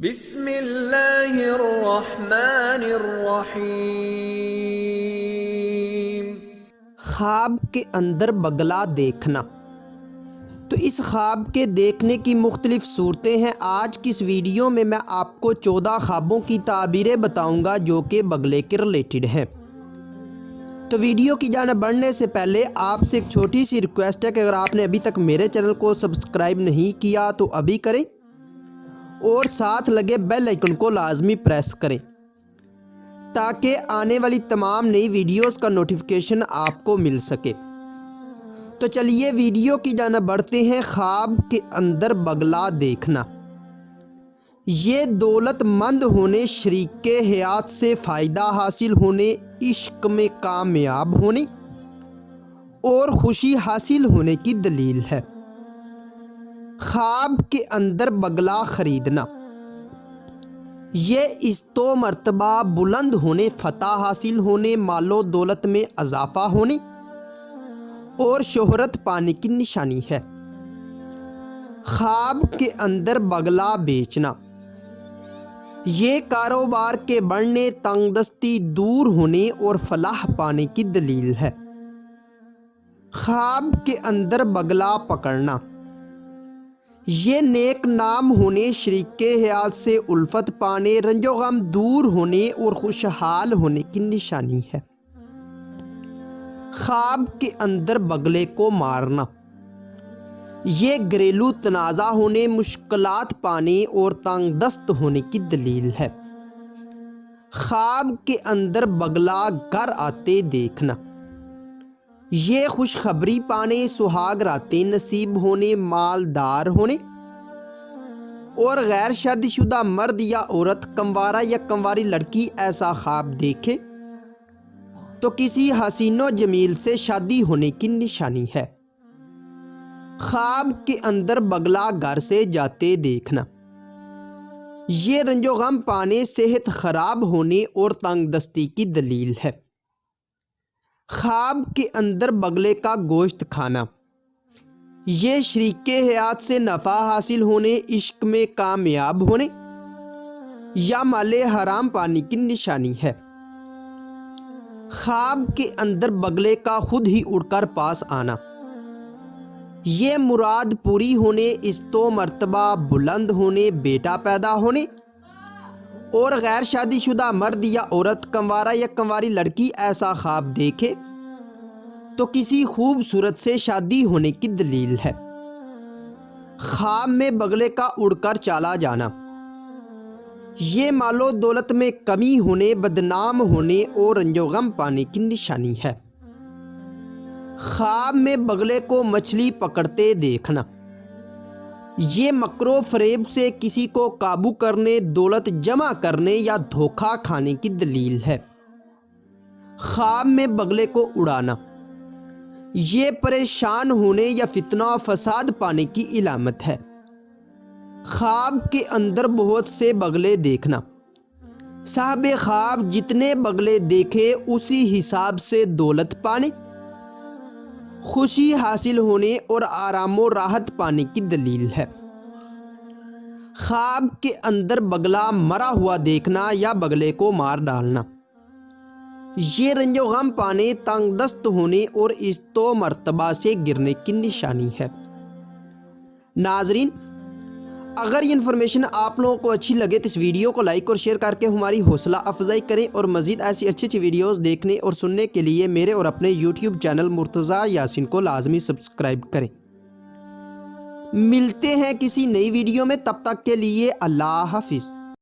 بسم اللہ الرحمن الرحیم۔ خواب کے اندر بگلا دیکھنا۔ تو اس خواب کے دیکھنے کی مختلف صورتیں ہیں۔ آج کی اس ویڈیو میں آپ کو 14 خوابوں کی تعبیریں بتاؤں گا جو کہ بگلے کے ریلیٹڈ ہیں۔ تو ویڈیو کی جانب بڑھنے سے پہلے آپ سے ایک چھوٹی سی ریکویسٹ ہے کہ اگر آپ نے ابھی تک میرے چینل کو سبسکرائب نہیں کیا تو ابھی کریں اور ساتھ لگے بیل آئیکن کو لازمی پریس کریں تاکہ آنے والی تمام نئی ویڈیوز کا نوٹیفیکیشن آپ کو مل سکے۔ تو چلیے ویڈیو کی جانب بڑھتے ہیں۔ خواب کے اندر بگلا دیکھنا، یہ دولت مند ہونے، شریک حیات سے فائدہ حاصل ہونے، عشق میں کامیاب ہونے اور خوشی حاصل ہونے کی دلیل ہے۔ خواب کے اندر بگلا خریدنا، یہ عزت و مرتبہ بلند ہونے، فتح حاصل ہونے، مال و دولت میں اضافہ ہونے اور شہرت پانے کی نشانی ہے۔ خواب کے اندر بگلا بیچنا، یہ کاروبار کے بڑھنے، تنگ دستی دور ہونے اور فلاح پانے کی دلیل ہے۔ خواب کے اندر بگلا پکڑنا، یہ نیک نام ہونے، شریک حیات سے الفت پانے، رنج و غم دور ہونے اور خوشحال ہونے کی نشانی ہے۔ خواب کے اندر بگلے کو مارنا، یہ گھریلو تنازع ہونے، مشکلات پانے اور تنگ دست ہونے کی دلیل ہے۔ خواب کے اندر بگلا گھر آتے دیکھنا، یہ خوشخبری پانے، سہاگ راتیں نصیب ہونے، مالدار ہونے اور غیر شادی شدہ مرد یا عورت، کنوارا یا کنواری لڑکی ایسا خواب دیکھے تو کسی حسین و جمیل سے شادی ہونے کی نشانی ہے۔ خواب کے اندر بگلا گھر سے جاتے دیکھنا، یہ رنج و غم پانے، صحت خراب ہونے اور تنگ دستی کی دلیل ہے۔ خواب کے اندر بگلے کا گوشت کھانا، یہ شریک حیات سے نفع حاصل ہونے، عشق میں کامیاب ہونے یا مال حرام پانے کی نشانی ہے۔ خواب کے اندر بگلے کا خود ہی اڑ کر پاس آنا، یہ مراد پوری ہونے، عزت و مرتبہ بلند ہونے، بیٹا پیدا ہونے اور غیر شادی شدہ مرد یا عورت، کنوارا یا کنواری لڑکی ایسا خواب دیکھے تو کسی خوبصورت سے شادی ہونے کی دلیل ہے۔ خواب میں بگلے کا اڑ کر چلا جانا، یہ مال و دولت میں کمی ہونے، بدنام ہونے اور رنج و غم پانے کی نشانی ہے۔ خواب میں بگلے کو مچھلی پکڑتے دیکھنا، یہ مکر و فریب سے کسی کو قابو کرنے، دولت جمع کرنے یا دھوکہ کھانے کی دلیل ہے۔ خواب میں بگلے کو اڑانا، یہ پریشان ہونے یا فتنہ و فساد پانے کی علامت ہے۔ خواب کے اندر بہت سے بگلے دیکھنا، صاحب خواب جتنے بگلے دیکھے اسی حساب سے دولت پانے، خوشی حاصل ہونے اور آرام و راحت پانے کی دلیل ہے۔ خواب کے اندر بگلا مرا ہوا دیکھنا یا بگلے کو مار ڈالنا، یہ رنج و غم پانے، تنگ دست ہونے اور عزت و مرتبہ سے گرنے کی نشانی ہے۔ ناظرین، اگر یہ انفارمیشن آپ لوگوں کو اچھی لگے تو اس ویڈیو کو لائک اور شیئر کر کے ہماری حوصلہ افزائی کریں اور مزید ایسی اچھی ویڈیوز دیکھنے اور سننے کے لیے میرے اور اپنے یوٹیوب چینل مرتضیٰ یاسین کو لازمی سبسکرائب کریں۔ ملتے ہیں کسی نئی ویڈیو میں، تب تک کے لیے اللہ حافظ۔